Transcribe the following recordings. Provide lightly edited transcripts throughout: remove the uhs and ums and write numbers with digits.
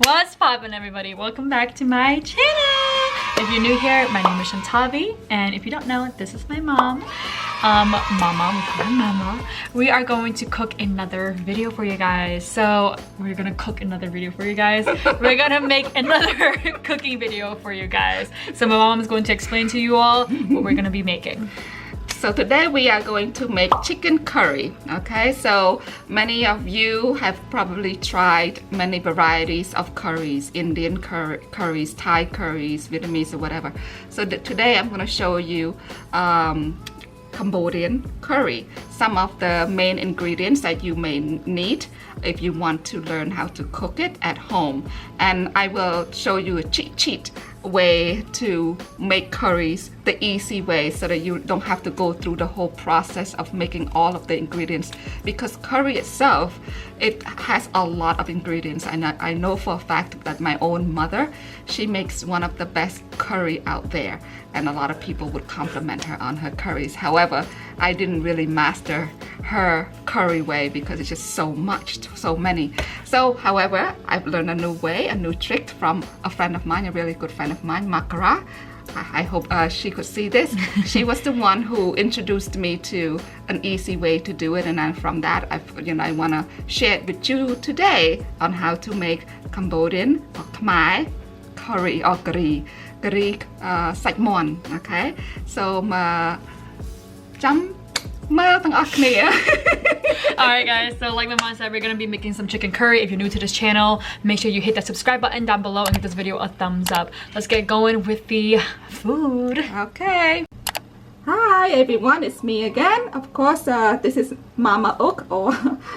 What's poppin', everybody? Welcome back to my channel. If you're new here, my name is Chanthavy, and if you don't know, this is my mom. Mama. We are going to cook another video for you guys. So we're gonna cook another video for you guys. We're gonna make another cooking video for you guys. So my mom is going to explain to you all what we're gonna be making. So today we are going to make chicken curry. Okay, so many of you have probably tried many varieties of curries, Indian curries, Thai curries, Vietnamese or whatever. So today I'm going to show you Cambodian curry. Some of the main ingredients that you may need if you want to learn how to cook it at home. And I will show you a cheat sheet way to make curries the easy way so that you don't have to go through the whole process of making all of the ingredients, because curry itself, it has a lot of ingredients, and I know for a fact that my own mother, she makes one of the best curry out there, and a lot of people would compliment her on her curries. However, I didn't really master her curry way because it's just so much, so many. So however, I've learned a new way, a new trick from a friend of mine, a really good friend of mine, Makara. I hope she could see this. She was the one who introduced me to an easy way to do it, and then from that, I want to share it with you today on how to make Cambodian or Khmer curry or curry sạch mòn. Okay, so jump. Alright guys, so like my mom said, we're gonna be making some chicken curry. If you're new to this channel, make sure you hit that subscribe button down below and give this video a thumbs up. Let's get going with the food. Okay. Hi everyone, it's me again. Of course, this is Mama Ok, or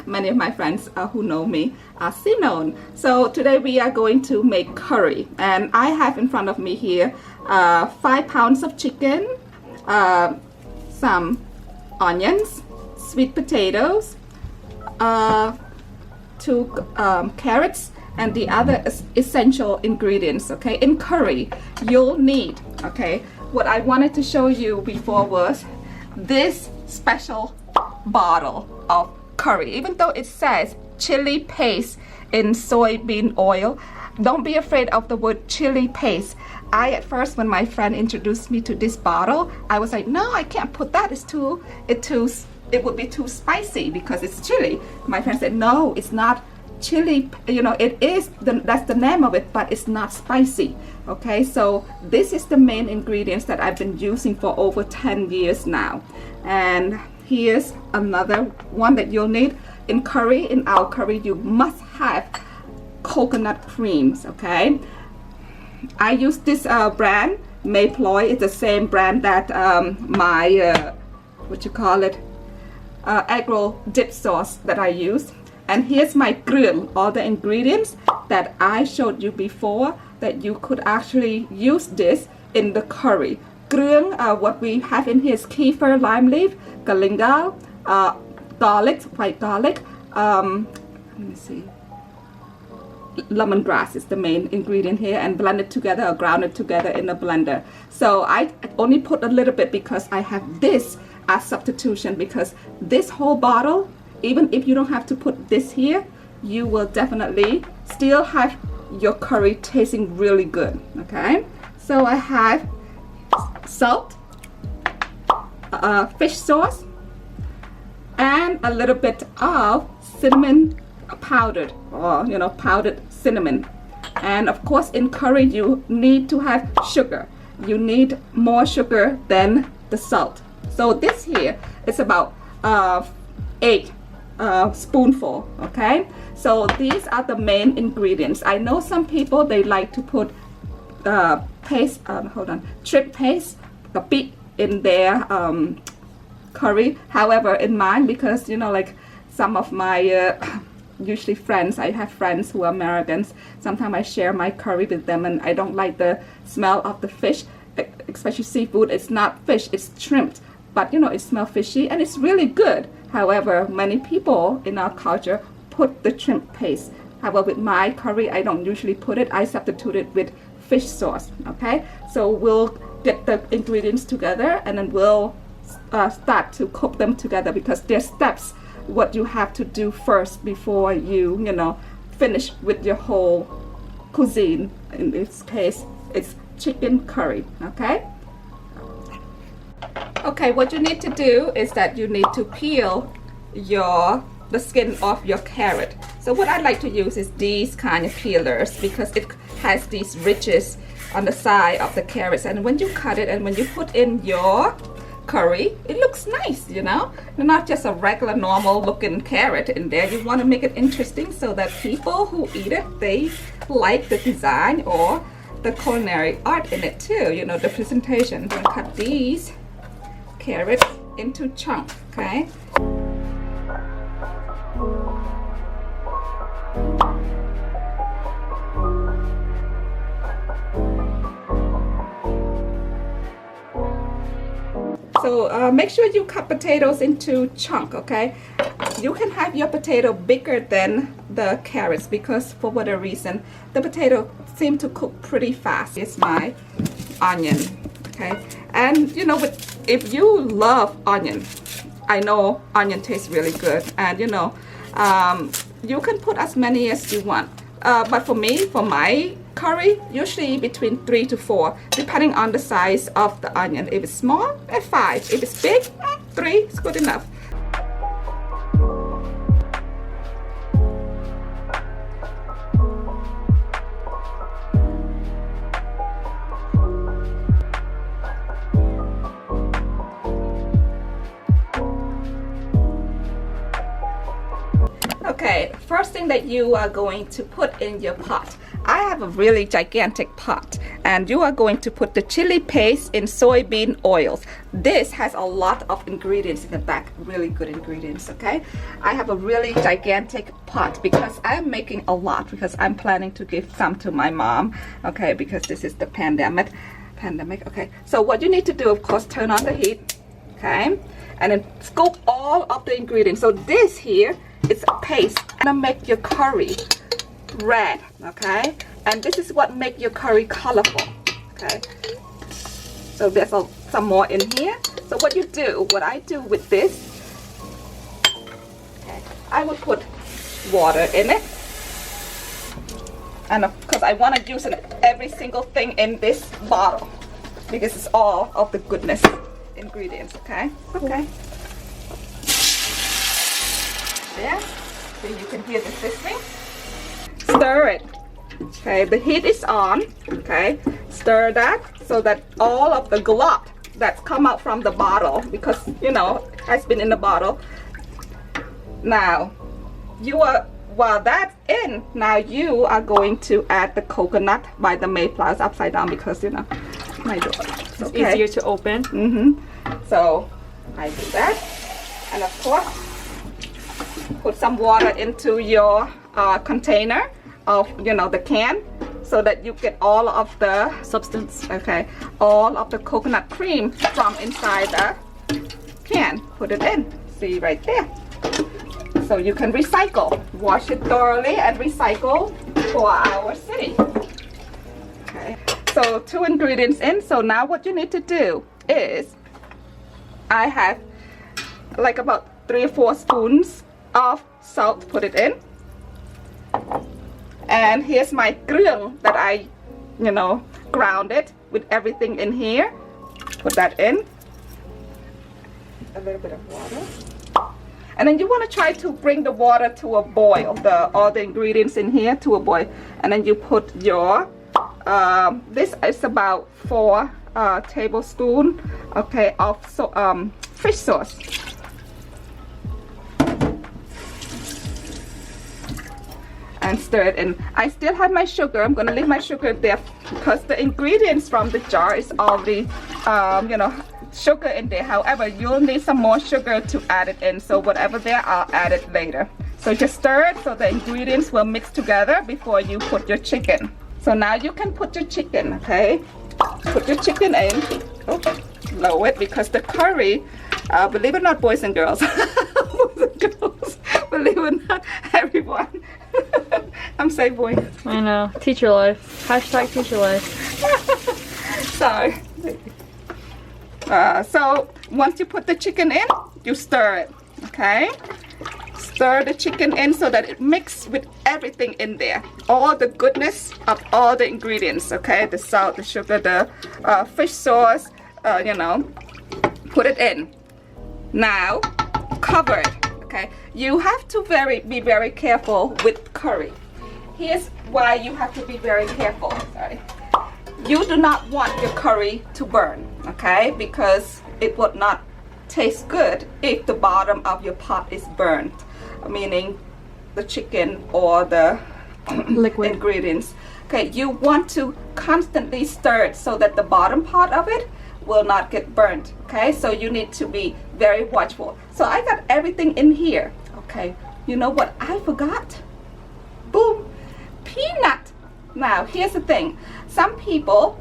many of my friends who know me are Sinon. So today we are going to make curry, and I have in front of me here 5 pounds of chicken, some onions, sweet potatoes, 2 carrots, and the other essential ingredients. Okay, in curry you'll need, okay, what I wanted to show you before was this special bottle of curry. Even though it says chili paste in soybean oil, don't be afraid of the word chili paste. At first, when my friend introduced me to this bottle, I was like, no, I can't put that. It would be too spicy because it's chili. My friend said, no, it's not chili. You know, it is. That's the name of it, but it's not spicy. Okay, so this is the main ingredients that I've been using for over 10 years now. And here's another one that you'll need in curry. In our curry, you must have coconut creams. Okay. I use this brand, Make Ploy. It's the same brand that my agro dip sauce that I use. And here's my Krieung, all the ingredients that I showed you before, that you could actually use this in the curry. Krieung, what we have in here is kefir, lime leaf, galangal, garlic, white garlic, let me see, lemongrass is the main ingredient here, and blend it together or ground it together in a blender. So I only put a little bit because I have this as substitution, because this whole bottle, even if you don't have to put this here, you will definitely still have your curry tasting really good. Okay, so I have salt, fish sauce, and a little bit of cinnamon powdered, or powdered cinnamon. And of course, in curry you need to have sugar. You need more sugar than the salt. So this here is about 8 spoonful. Okay, so these are the main ingredients. I know some people, they like to put shrimp paste, a bit in their curry. However, in mine, because like some of my usually friends, I have friends who are Americans, sometimes I share my curry with them, and I don't like the smell of the fish, especially seafood. It's not fish, it's shrimp, but it smells fishy and it's really good. However, many people in our culture put the shrimp paste. However, with my curry, I don't usually put it. I substitute it with fish sauce. Okay, so we'll get the ingredients together, and then we'll start to cook them together, because there's steps what you have to do first before you finish with your whole cuisine. In this case, it's chicken curry, okay? Okay, what you need to do is that you need to peel the skin off your carrot. So what I like to use is these kind of peelers because it has these ridges on the side of the carrots, and when you cut it and when you put in your curry, it looks nice, you know, not just a regular normal looking carrot in there. You want to make it interesting so that people who eat it, they like the design or the culinary art in it too, you know, the presentation. I'm going to cut these carrots into chunks, okay? So make sure you cut potatoes into chunks, okay? You can have your potato bigger than the carrots because for whatever reason, the potato seem to cook pretty fast. It's my onion, okay? And you know, if you love onion, I know onion tastes really good, and you know, you can put as many as you want. But for me, for my curry, usually between 3 to 4, depending on the size of the onion. If it's small, 5. If it's big, 3 is good enough. Okay, first thing that you are going to put in your pot. I have a really gigantic pot, and you are going to put the chili paste in soybean oils. This has a lot of ingredients in the back, really good ingredients, okay? I have a really gigantic pot because I'm making a lot because I'm planning to give some to my mom, okay, because this is the pandemic, okay? So what you need to do, of course, turn on the heat, okay? And then scoop all of the ingredients. So this here, it's a paste. Gonna make your curry red, okay? And this is what make your curry colorful, okay? So there's some more in here. So what you do, what I do with this, okay, I would put water in it, and of course I want to use every single thing in this bottle because it's all of the goodness ingredients, okay? Okay. There, so you can hear the sizzling. Stir it. Okay, the heat is on. Okay, stir that so that all of the glop that's come out from the bottle, because you know has been in the bottle. Now, while that's in, now you are going to add the coconut by the mayflowers upside down because you know my daughter. It's easier to open. So I do that, and of course, put some water into your container of, you know, the can, so that you get all of the Substance. okay, all of the coconut cream from inside the can. Put it in, see right there. So you can recycle, wash it thoroughly and recycle for our city. Okay, so 2 ingredients in. So now what you need to do is, I have like about 3 or 4 spoons of salt, put it in. And here's my Krieung that I, you know, grounded with everything in here. Put that in. A little bit of water. And then you want to try to bring the water to a boil, all the ingredients in here to a boil. And then you put your, this is about 4 tablespoons, okay, of fish sauce. And stir it in. I still have my sugar. I'm gonna leave my sugar there because the ingredients from the jar is already, you know, sugar in there. However, you'll need some more sugar to add it in. So whatever there, I'll add it later. So just stir it so the ingredients will mix together before you put your chicken. So now you can put your chicken, okay? Put your chicken in. Oh, lower it because the curry, believe it or not, boys and girls, believe it or not, everyone. I'm saying boy. I know. Teacher life. Hashtag teacher life. Sorry. So once you put the chicken in, you stir it. Okay? stir the chicken in so that it mixes with everything in there. All the goodness of all the ingredients, okay? The salt, the sugar, the fish sauce, you know, put it in. Now, cover it, okay? You have to be very careful with curry. Here's why you have to be very careful, sorry. You do not want your curry to burn, okay? Because it would not taste good if the bottom of your pot is burnt, meaning the chicken or the liquid ingredients. Okay, you want to constantly stir it so that the bottom part of it will not get burnt. Okay, so you need to be very watchful. So I got everything in here. Okay, you know what I forgot? Boom, peanut. Now here's the thing, some people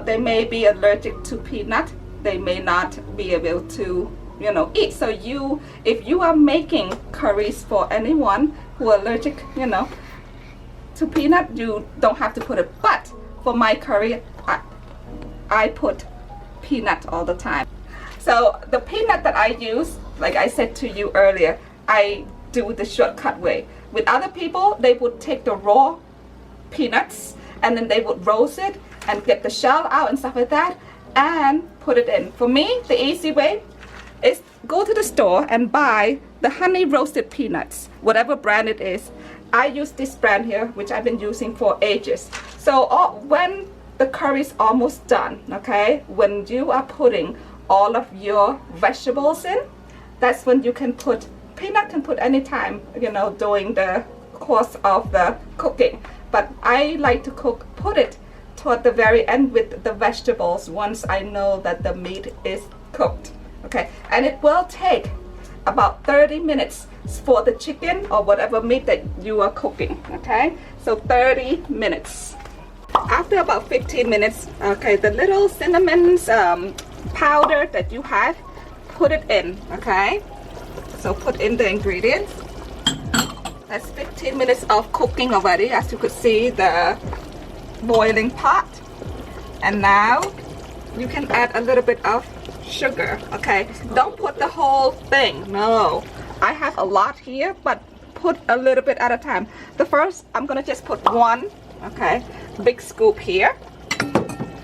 they may be allergic to peanut. They may not be able to, you know, eat. So if you are making curries for anyone who are allergic, you know, to peanut, you don't have to put it. But for my curry, I put peanut all the time. So the peanut that I use, like I said to you earlier, I do the shortcut way. With other people, they would take the raw peanuts and then they would roast it and get the shell out and stuff like that and put it in. For me, the easy way is go to the store and buy the honey roasted peanuts, whatever brand it is. I use this brand here, which I've been using for ages. So when the curry is almost done, okay, when you are putting all of your vegetables in, that's when you can put peanut. Can put any time, you know, during the course of the cooking. But I like to put it toward the very end with the vegetables once I know that the meat is cooked. Okay, and it will take about 30 minutes for the chicken or whatever meat that you are cooking. Okay, so 30 minutes. After about 15 minutes, okay, the little cinnamon powder that you have, put it in. Okay, so put in the ingredients. That's 15 minutes of cooking already, as you could see the boiling pot. And now you can add a little bit of sugar. Okay, don't put the whole thing, no. I have a lot here, but put a little bit at a time. The first, I'm gonna just put one, okay, big scoop here.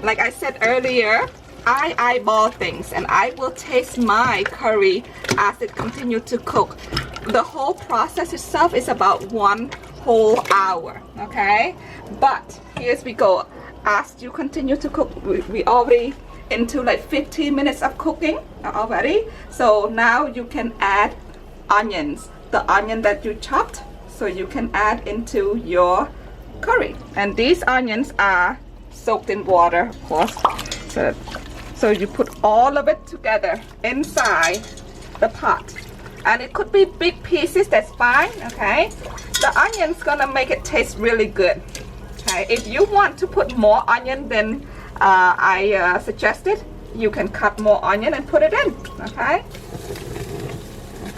Like I said earlier, I eyeball things and I will taste my curry as it continues to cook. The whole process itself is about 1 whole hour, okay? But here's we go. As you continue to cook, we already into like 15 minutes of cooking already. So now you can add onions, the onion that you chopped, so you can add into your curry. And these onions are soaked in water, of course. So you put all of it together inside the pot. And it could be big pieces, that's fine, okay? The onion's gonna make it taste really good. Okay, if you want to put more onion than I suggested, you can cut more onion and put it in, okay?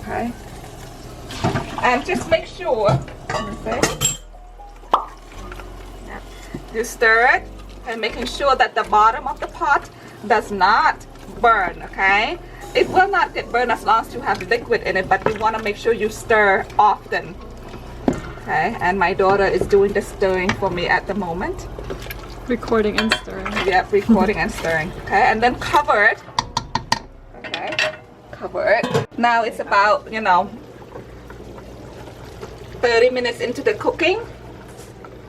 Okay. And just make sure, you stir it and making sure that the bottom of the pot does not burn, okay? It will not get burned as long as you have liquid in it, but you want to make sure you stir often. Okay, and my daughter is doing the stirring for me at the moment. Recording and stirring. Yep, recording and stirring. Okay, and then cover it. Okay, cover it. Now it's about, you know, 30 minutes into the cooking.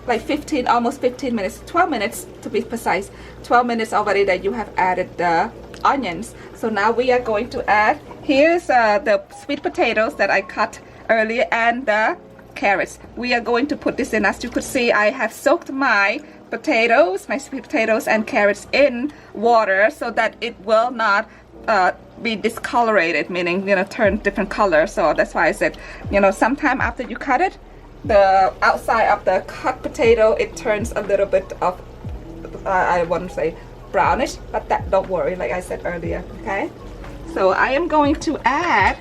Like 15, almost 15 minutes, 12 minutes to be precise. 12 minutes already that you have added the onions. So now we are going to add, here's the sweet potatoes that I cut earlier and the carrots. We are going to put this in. As you could see, I have soaked my potatoes, my sweet potatoes and carrots in water so that it will not be discolorated, meaning, you know, turn different color. So that's why I said, you know, sometime after you cut it, the outside of the cut potato, it turns a little bit of, I want to say brownish, but that, don't worry, like I said earlier, okay? So I am going to add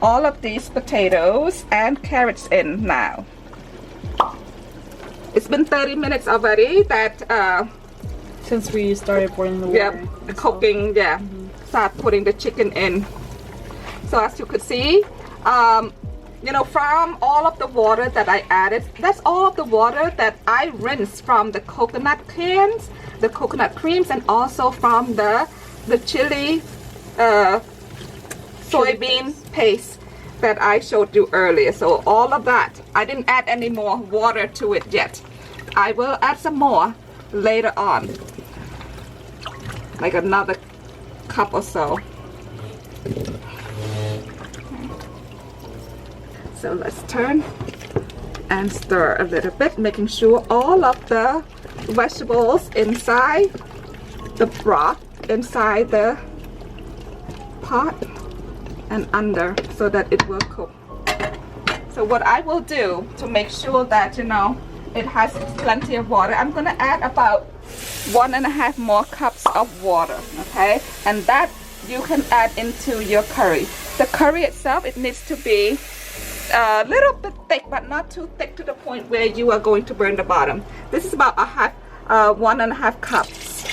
all of these potatoes and carrots in now. It's been 30 minutes already that since we started boiling the water. Yeah, cooking, yeah. Start putting the chicken in. So as you could see, you know, from all of the water that I added, that's all of the water that I rinsed from the coconut cans, the coconut creams, and also from the chili soybean paste that I showed you earlier. So all of that, I didn't add any more water to it yet. I will add some more later on, like another cup or so. So let's turn and stir a little bit, making sure all of the vegetables inside the broth, inside the pot and under, so that it will cook. So what I will do to make sure that, you know, it has plenty of water, I'm gonna add about 1.5 more cups of water, okay? And that you can add into your curry. The curry itself, it needs to be a little bit thick, but not too thick to the point where you are going to burn the bottom. This is about 1.5 cups.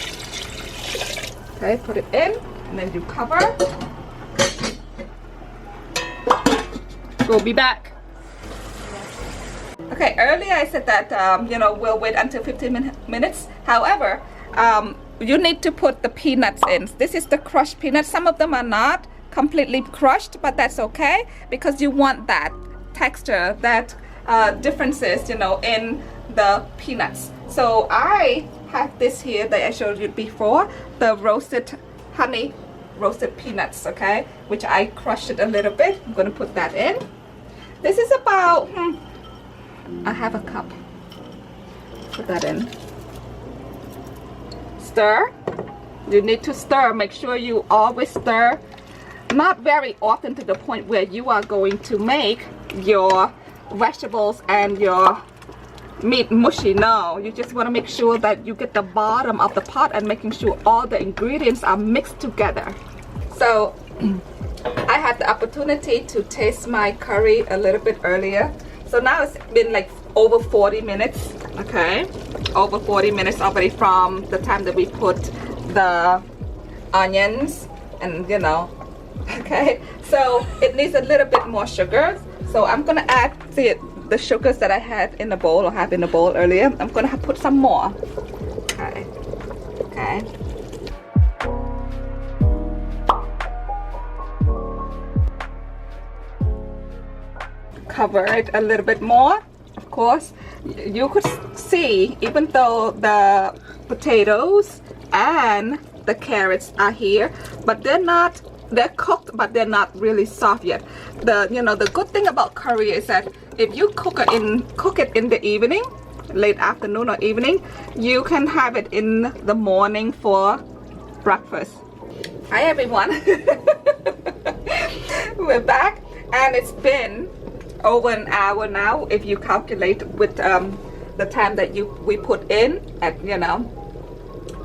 Okay, put it in, and then you cover. We'll be back. Okay, earlier I said that, you know, we'll wait until 15 minutes. However, you need to put the peanuts in. This is the crushed peanuts. Some of them are not completely crushed, but that's okay, because you want that texture, that differences, you know, in the peanuts. So I have this here that I showed you before, the roasted honey roasted peanuts, okay, which I crushed it a little bit. I'm gonna put that in. This is about I have a cup. Put that in. Stir. You need to stir. Make sure you always stir. Not very often to the point where you are going to make your vegetables and your meat mushy. No, you just want to make sure that you get the bottom of the pot and making sure all the ingredients are mixed together. So I had the opportunity to taste my curry a little bit earlier. So now it's been like over 40 minutes, okay? Over 40 minutes already from the time that we put the onions and, you know, okay? So it needs a little bit more sugar. So I'm gonna add the sugars that I had in the bowl, or have in the bowl earlier. I'm gonna put some more, okay? Okay. Cover it a little bit more. Of course, you could see, even though the potatoes and the carrots are here, but they're cooked, but they're not really soft yet. The good thing about curry is that if you cook it in the evening, late afternoon or evening, you can have it in the morning for breakfast. Hi everyone. We're back, and it's been over an hour now if you calculate with the time that we put in at, you know,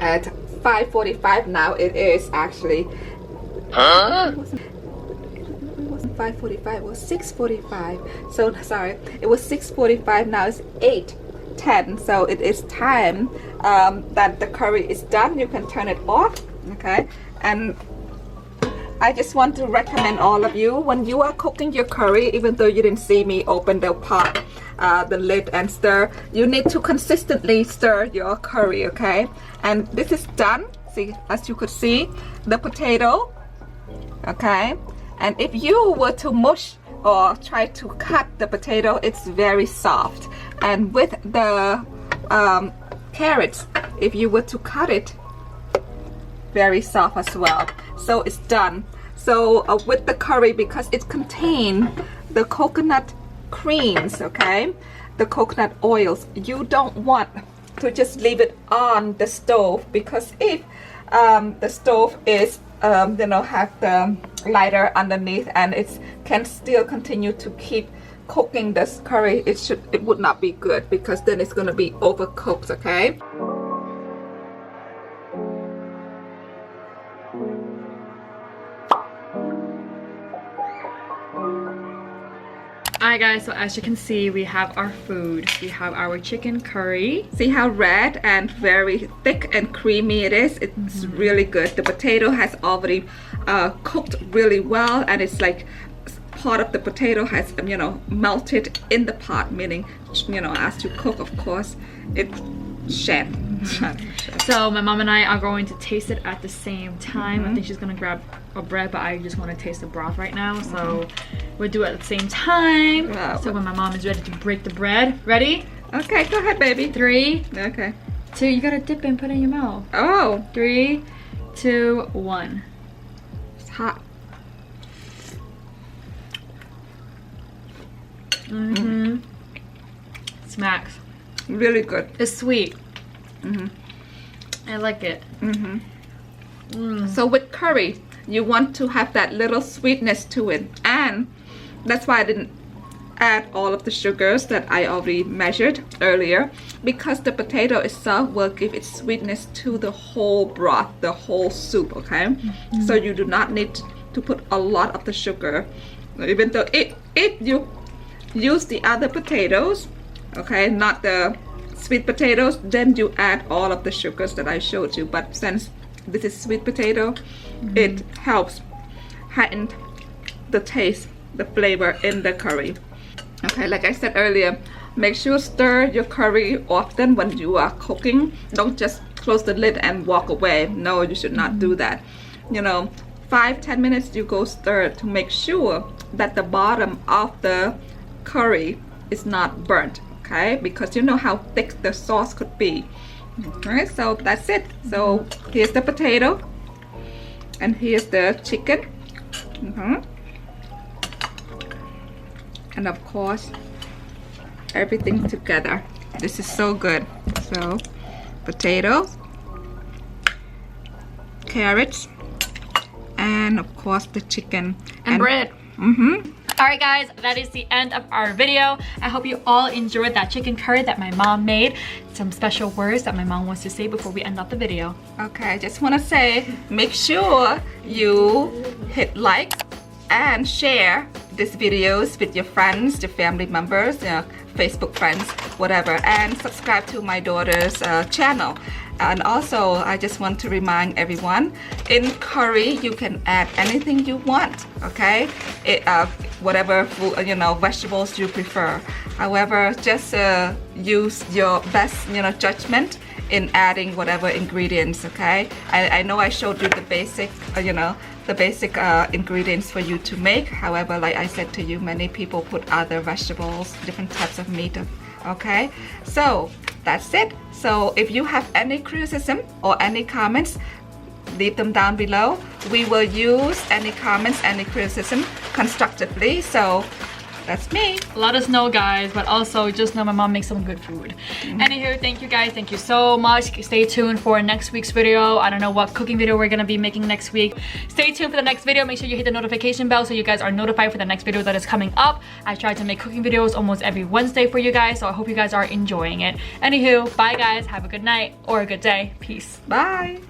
at 5:45. Now it is actually it wasn't 5:45, it was 6:45. So sorry, it was 6:45. Now it's 8:10. So it is time that the curry is done. You can turn it off, okay? And I just want to recommend all of you, when you are cooking your curry, even though you didn't see me open the pot, the lid and stir, you need to consistently stir your curry, okay? And this is done. See, as you could see, the potato, okay? And if you were to mush or try to cut the potato, it's very soft. And with the carrots, if you were to cut it, very soft as well. So it's done. So with the curry, because it contains the coconut creams, okay, the coconut oils, you don't want to just leave it on the stove, because if the stove is you know, have the lighter underneath and it can still continue to keep cooking this curry, it would not be good, because then it's going to be overcooked, okay? Alright guys, so as you can see, we have our food. We have our chicken curry. See how red and very thick and creamy it is? It's really good. The potato has already cooked really well, and it's like part of the potato has, you know, melted in the pot, meaning, you know, as you cook, of course, it shed. So my mom and I are going to taste it at the same time. I think she's gonna grab a bread, but I just want to taste the broth right now. So we'll do it at the same time. Wow. So when my mom is ready to break the bread, ready? Okay, go ahead, baby. 3, Okay. 2. You gotta dip it and put it in your mouth. Oh, 3, 2, 1. it's hot. Smacks. Really good. It's sweet. I like it. So with curry, you want to have that little sweetness to it, and that's why I didn't add all of the sugars that I already measured earlier, because the potato itself will give its sweetness to the whole broth, the whole soup, okay? So you do not need to put a lot of the sugar, even though if you use the other potatoes, okay, not the sweet potatoes, then you add all of the sugars that I showed you. But since this is sweet potato, it helps heighten the taste, the flavor in the curry. Okay, like I said earlier, make sure stir your curry often when you are cooking. Don't just close the lid and walk away. No, you should not do that. You know, 5-10 minutes you go stir to make sure that the bottom of the curry is not burnt. Okay, because you know how thick the sauce could be. Alright, so that's it. So here's the potato, and here's the chicken, and of course everything together. This is so good. So potato, carrots, and of course the chicken And bread. Alright guys, that is the end of our video. I hope you all enjoyed that chicken curry that my mom made. Some special words that my mom wants to say before we end off the video. Okay, I just want to say, make sure you hit like and share these videos with your friends, your family members, your Facebook friends, whatever, and subscribe to my daughter's channel. And also, I just want to remind everyone, in curry you can add anything you want, okay? Whatever food, you know, vegetables you prefer. However, just use your best, you know, judgment in adding whatever ingredients, okay? I know I showed you the basic, you know, the basic ingredients for you to make. However, like I said to you, many people put other vegetables, different types of meat, okay? So that's it. So if you have any criticism or any comments, leave them down below. We will use any comments, any criticism constructively. So that's me. Let us know, guys, but also just know my mom makes some good food. Anywho, thank you guys, thank you so much. Stay tuned for next week's video. I don't know what cooking video we're gonna be making next week. Stay tuned for the next video. Make sure you hit the notification bell so you guys are notified for the next video that is coming up. I try to make cooking videos almost every Wednesday for you guys, so I hope you guys are enjoying it. Anywho, bye guys, have a good night or a good day. Peace. Bye.